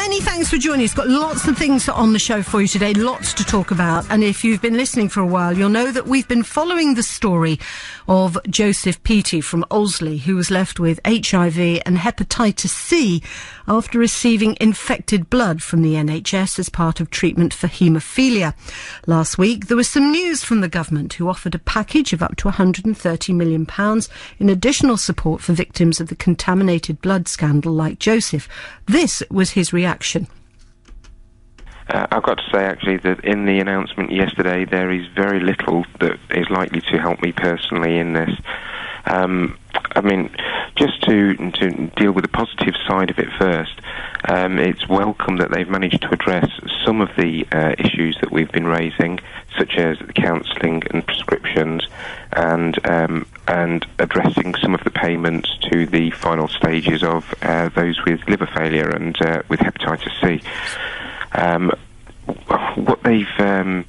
Many thanks for joining us. Got lots of things on the show for you today, lots to talk about. And if you've been listening for a while, you'll know that we've been following the story of Joseph Peaty from Olseley, who was left with HIV and hepatitis C after receiving infected blood from the NHS as part of treatment for haemophilia. Last week, there was some news from the government, who offered a package of up to £130 million in additional support for victims of the contaminated blood scandal like Joseph. This was his reaction. I've got to say, actually, that in the announcement yesterday, there is very little that is likely to help me personally in this. I mean, just to deal with the positive side of it first, it's welcome that they've managed to address some of the issues that we've been raising, such as counselling and prescriptions, and addressing some of the payments to the final stages of those with liver failure and with hepatitis C. What they've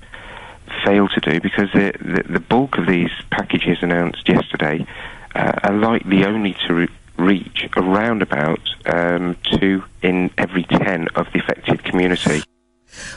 failed to do, because the bulk of these packages announced yesterday are likely only to reach around about 2 in every 10 of the affected community.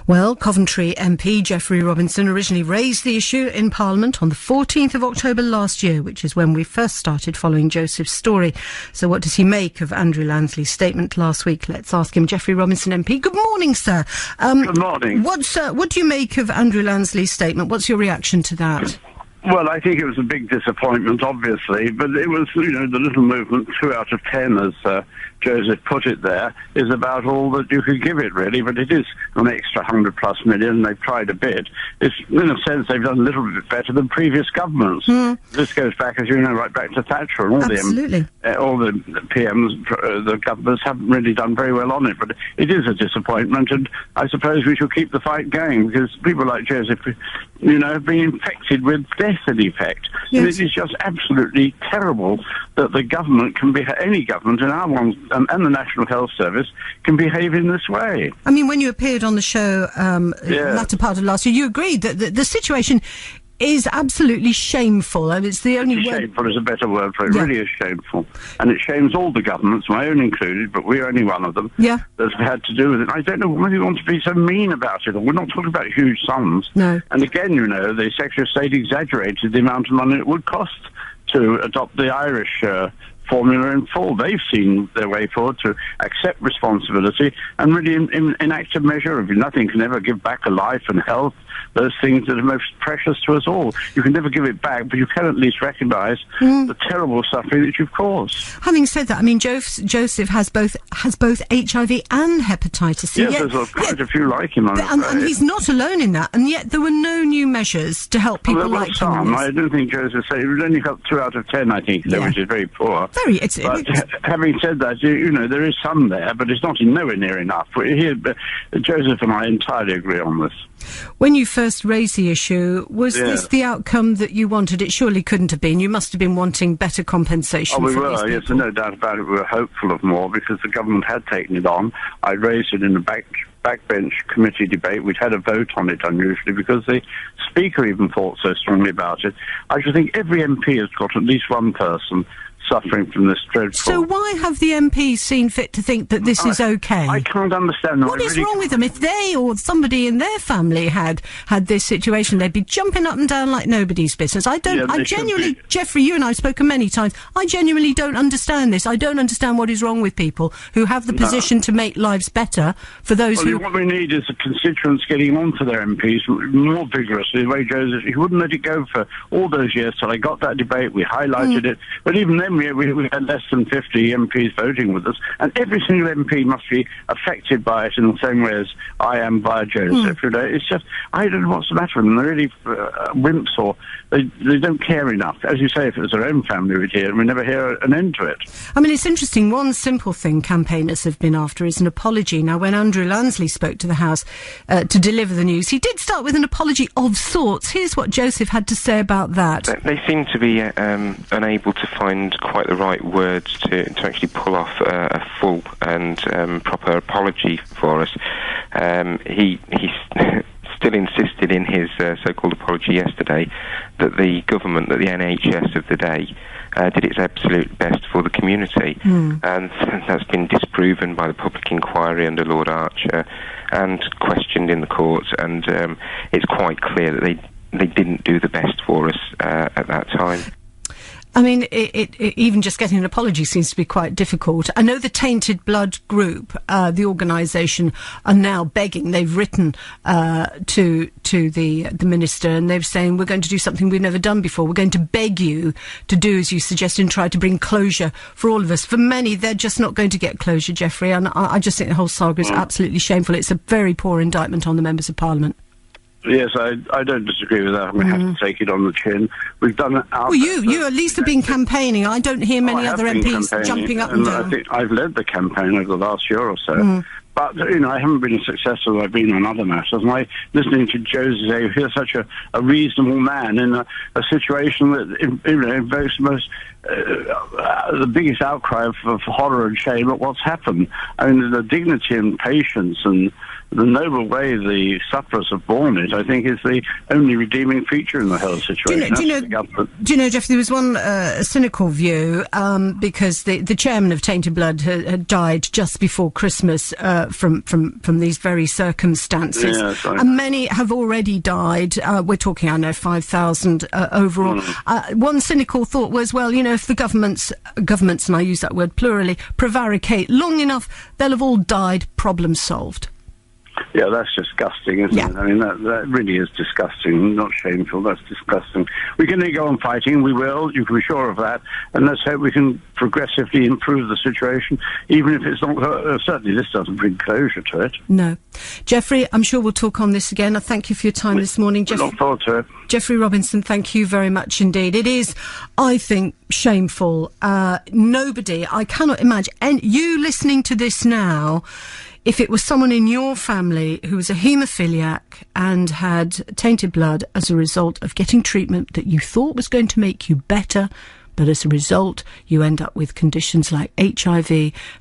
Well, Coventry MP Geoffrey Robinson originally raised the issue in Parliament on the 14th of October last year, which is when we first started following Joseph's story. So what does he make of Andrew Lansley's statement last week? Let's ask him. Geoffrey Robinson MP, good morning, sir. Good morning. What do you make of Andrew Lansley's statement? What's your reaction to that? Well, I think it was a big disappointment, obviously, but it was, the little movement, 2 out of 10, as Joseph put it there, is about all that you could give it, really, but it is an extra 100+ million. They've tried a bit. It's, in a sense, they've done a little bit better than previous governments. This goes back, as you know, right back to Thatcher, and all the PMs, the governments haven't really done very well on it, but it is a disappointment, and I suppose we should keep the fight going, because people like Joseph, have been infected with death in effect. Yes. And it is just absolutely terrible that the government can be, any government, and our one, and the National Health Service, can behave in this way. I mean, when you appeared on the show latter part of last year, you agreed that the situation is absolutely shameful. And it's the only word. Shameful is a better word for it. It really is shameful. And it shames all the governments, my own included, but we're only one of them, that's had to do with it. I don't know whether you want to be so mean about it. We're not talking about huge sums. No. And again, the Secretary of State exaggerated the amount of money it would cost to adopt the Irish formula in full. They've seen their way forward to accept responsibility and really enact a measure of nothing can ever give back a life and health, those things that are most precious to us all. You can never give it back, but you can at least recognise the terrible suffering that you've caused. Having said that, I mean, Joseph has both HIV and hepatitis C. Yes, there's quite a few like him, and he's not alone in that, and yet there were no new measures to help people like him. Some. I don't think Joseph said it was only got 2 out of 10, I think, which is very poor. Having said that, there is some there, but it's not nowhere near enough. Joseph and I entirely agree on this. When you first raised the issue, was this the outcome that you wanted? It surely couldn't have been. You must have been wanting better compensation. Oh, we were, yes, no doubt about it. We were hopeful of more because the government had taken it on. I raised it in the backbench committee debate. We'd had a vote on it unusually because the Speaker even thought so strongly about it. I should think every MP has got at least one person suffering from this dreadful... So why have the MPs seen fit to think that this is okay? I can't understand that. What is wrong with them? If they or somebody in their family had this situation, they'd be jumping up and down like nobody's business. I genuinely, Geoffrey, you and I have spoken many times, I genuinely don't understand this. I don't understand what is wrong with people who have the position to make lives better for those who... What we need is the constituents getting on to their MPs more vigorously, the way Joseph... He wouldn't let it go for all those years till I got that debate, we highlighted it, but even then we had less than 50 MPs voting with us, and every single MP must be affected by it in the same way as I am by Joseph. It's just, I don't know what's the matter with them. They're really wimps, or they don't care enough. As you say, if it was their own family we'd hear, and we never hear an end to it. I mean, it's interesting. One simple thing campaigners have been after is an apology. Now, when Andrew Lansley spoke to the House to deliver the news, he did start with an apology of sorts. Here's what Joseph had to say about that. They seem to be unable to find quite the right words to actually pull off a full and proper apology for us. He still insisted in his so-called apology yesterday that the government, that the NHS of the day, did its absolute best for the community. And that's been disproven by the public inquiry under Lord Archer and questioned in the courts, and it's quite clear that they didn't do the best for us at that time. I mean, it even just getting an apology seems to be quite difficult. I know the Tainted Blood group, the organisation, are now begging. They've written to the minister, and they're saying, we're going to do something we've never done before. We're going to beg you to do as you suggest and try to bring closure for all of us. For many, they're just not going to get closure, Geoffrey, and I just think the whole saga is absolutely shameful. It's a very poor indictment on the members of Parliament. Yes, I don't disagree with that. I'm going to have to take it on the chin. We've done it. Well, you at least have been campaigning. I don't hear many other MPs jumping up and down. I think I've led the campaign over the last year or so. But, I haven't been as successful as I've been on other matters. And listening to Joseph, he's such a reasonable man in a situation that invokes the biggest outcry of horror and shame at what's happened. I mean, the dignity and patience and the noble way the sufferers have borne it, I think, is the only redeeming feature in the whole situation. Do you know, Geoff, there was one cynical view, because the chairman of Tainted Blood had died just before Christmas from these very circumstances. Yes, and many have already died. We're talking, 5,000 overall. One cynical thought was, well, if the governments, and I use that word plurally, prevaricate long enough, they'll have all died, problem solved. Yeah, that's disgusting, isn't it? I mean, that really is disgusting, not shameful. That's disgusting. We're going to go on fighting. We will. You can be sure of that. And let's hope we can progressively improve the situation, even if it's not... certainly this doesn't bring closure to it. No. Geoffrey, I'm sure we'll talk on this again. I thank you for your time this morning. We look forward to it. Geoffrey Robinson, thank you very much indeed. It is, I think, shameful. Nobody, I cannot imagine, and you listening to this now... If it was someone in your family who was a haemophiliac and had tainted blood as a result of getting treatment that you thought was going to make you better, but as a result you end up with conditions like HIV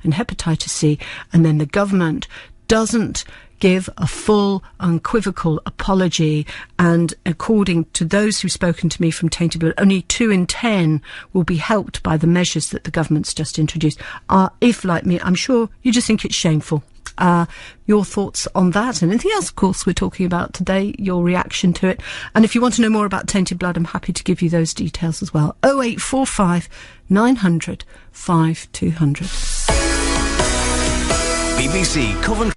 and hepatitis C, and then the government doesn't give a full, unequivocal apology, and according to those who've spoken to me from Tainted Blood, only 2 in 10 will be helped by the measures that the government's just introduced. If, like me, I'm sure you just think it's shameful. Your thoughts on that and anything else, of course, we're talking about today, your reaction to it. And if you want to know more about Tainted Blood, I'm happy to give you those details as well. 0845 900 5200. BBC Coventry.